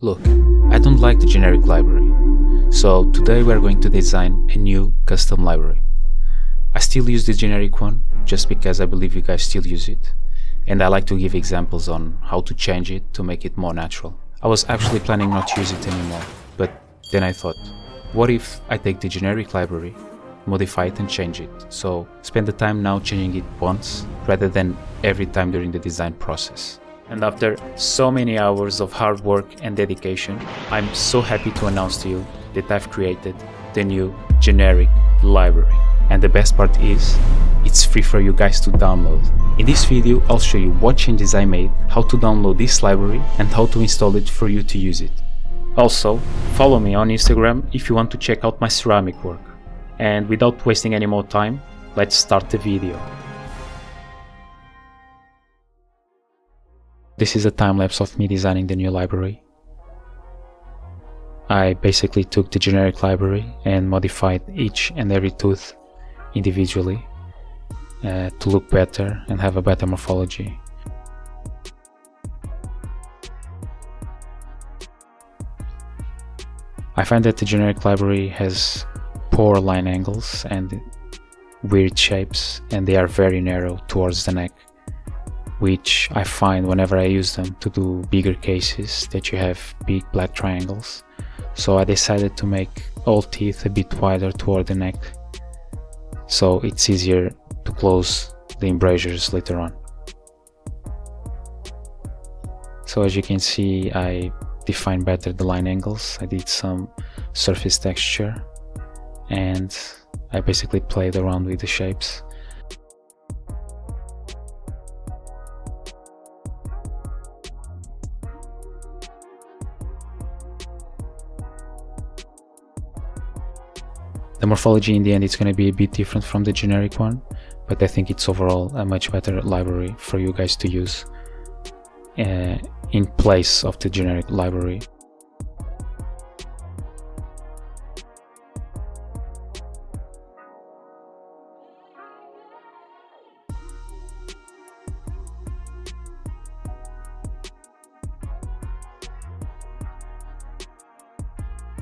Look, I don't like the generic library, so today we are going to design a new custom library. I still use the generic one just because I believe you guys still use it, and I like to give examples on how to change it to make it more natural. I was actually planning not to use it anymore, but then I thought, what if I take the generic library, modify it and change it, so spend the time now changing it once rather than every time during the design process. And after so many hours of hard work and dedication, I'm so happy to announce to you that I've created the new generic library. And the best part is, it's free for you guys to download. In this video, I'll show you what changes I made, how to download this library, and how to install it for you to use it. Also, follow me on Instagram if you want to check out my ceramic work. And without wasting any more time, let's start the video. This is a time-lapse of me designing the new library. I basically took the generic library and modified each and every tooth individually to look better and have a better morphology. I find that the generic library has poor line angles and weird shapes, and they are very narrow towards the neck, which I find whenever I use them to do bigger cases that you have big black triangles. So I decided to make all teeth a bit wider toward the neck, so it's easier to close the embrasures later on. So as you can see, I defined better the line angles, I did some surface texture, and I basically played around with the shapes. The morphology in the end is going to be a bit different from the generic one, but I think it's overall a much better library for you guys to use in place of the generic library.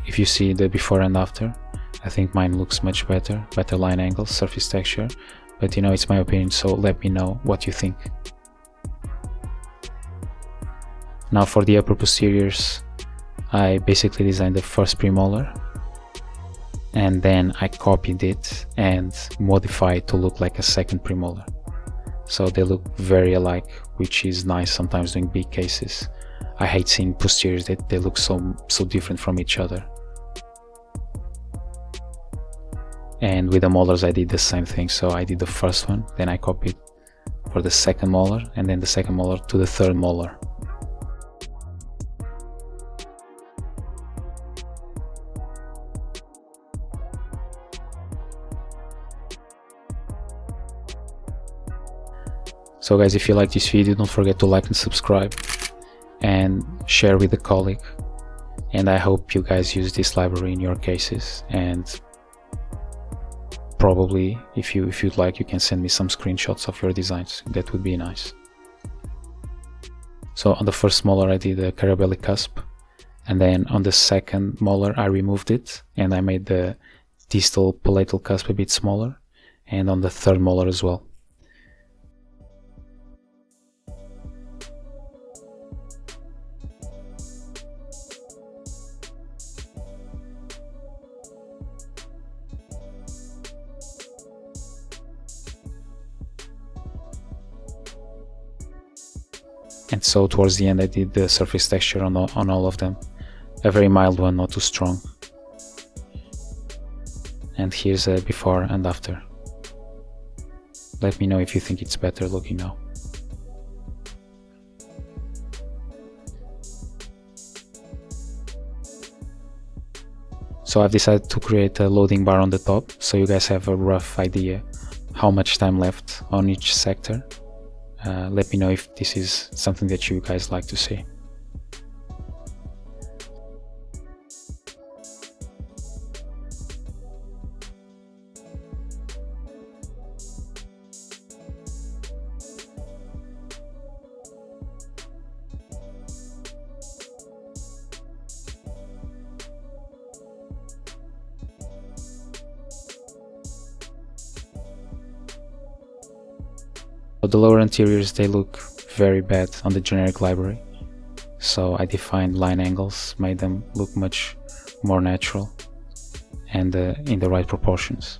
If you see the before and after, I think mine looks much better line angles, surface texture, but you know, it's my opinion, so let me know what you think. Now for the upper posteriors, I basically designed the first premolar, and then I copied it and modified it to look like a second premolar. So they look very alike, which is nice sometimes doing big cases. I hate seeing posteriors that they look so different from each other. And with the molars I did the same thing, so I did the first one, then I copied for the second molar, and then the second molar to the third molar. So guys, if you like this video, don't forget to like and subscribe and share with a colleague, and I hope you guys use this library in your cases, and probably if you'd like, you can send me some screenshots of your designs. That would be nice. So on the first molar I did a carabelli cusp, and then on the second molar I removed it and I made the distal palatal cusp a bit smaller, and on the third molar as well. And so towards the end I did the surface texture on all of them, a very mild one, not too strong. And here's a before and after. Let me know if you think it's better looking now. So I've decided to create a loading bar on the top, so you guys have a rough idea how much time left on each sector. Let me know if this is something that you guys like to see. But the lower anteriors, they look very bad on the generic library. So I defined line angles, made them look much more natural and in the right proportions.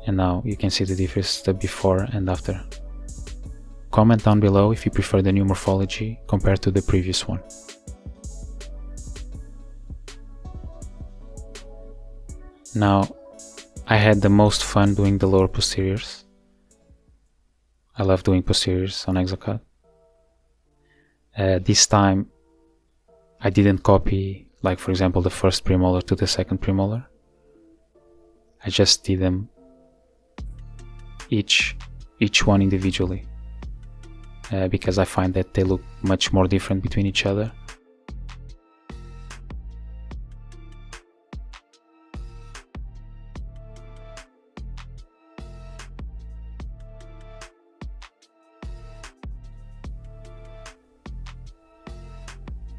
And now you can see the difference, the before and after. Comment down below if you prefer the new morphology compared to the previous one. Now, I had the most fun doing the lower posteriors. I love doing posteriors on Exocad. This time I didn't copy, like for example, the first premolar to the second premolar. I just did them each one individually, because I find that they look much more different between each other.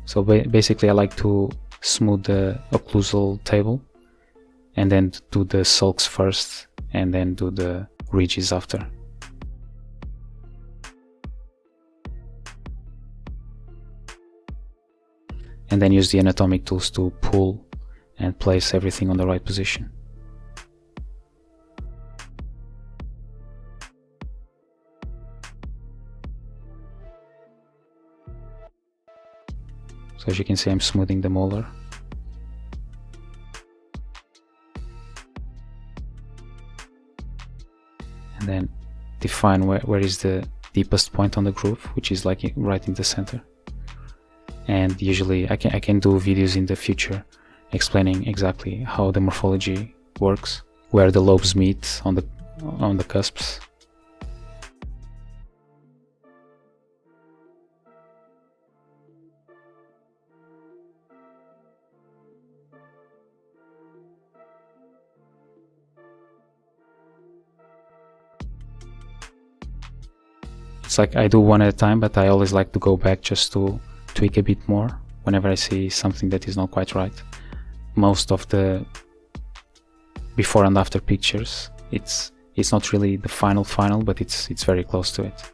So basically I like to smooth the occlusal table and then do the sulks first and then do the ridges after. And then use the anatomic tools to pull and place everything on the right position. So as you can see, I'm smoothing the molar. And then define where is the deepest point on the groove, which is like right in the center. And usually I can do videos in the future explaining exactly how the morphology works, where the lobes meet on the cusps. It's like I do one at a time, but I always like to go back just to tweak a bit more whenever I see something that is not quite right. Most of the before and after pictures, it's not really the final, but it's very close to it.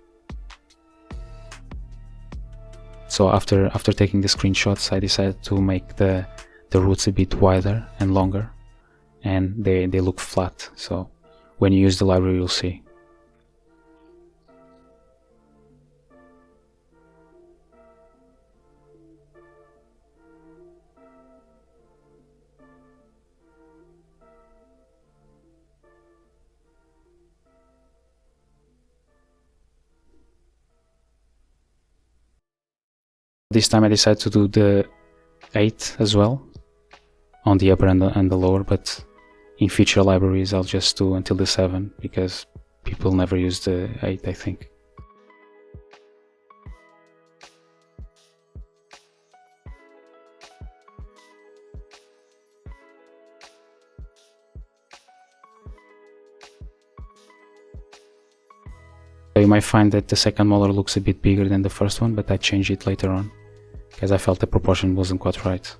So after taking the screenshots, I decided to make the roots a bit wider and longer, and they look flat. So when you use the library, you'll see. This time I decided to do the 8 as well, on the upper and the lower, but in future libraries I'll just do until the 7, because people never use the 8, I think. You might find that the second molar looks a bit bigger than the first one, but I changed it later on, because I felt the proportion wasn't quite right.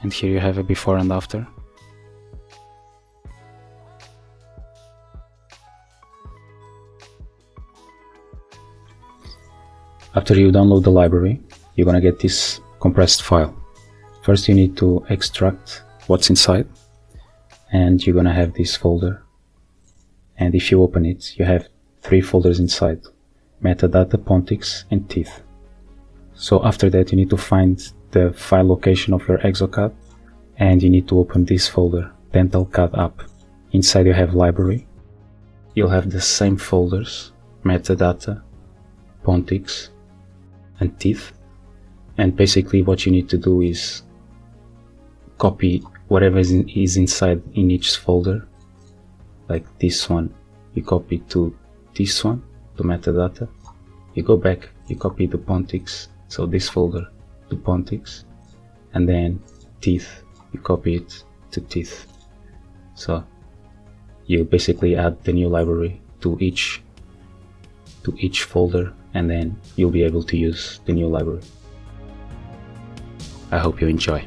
and here you have a before and after. After you download the library, you're gonna get this compressed file. First you need to extract what's inside, and you're gonna have this folder, and if you open it, you have 3 folders inside: metadata, pontics, and teeth. So after that you need to find the file location of your Exocad, and you need to open this folder, Dental CAD app. Inside you have library, you'll have the same folders, metadata, pontics, and teeth, and basically what you need to do is copy whatever is inside in each folder. Like this one, you copy to this one, to metadata, you go back, you copy the pontics, so this folder to pontics, and then teeth, you copy it to teeth. So you basically add the new library to each folder, and then you'll be able to use the new library. I hope you enjoy.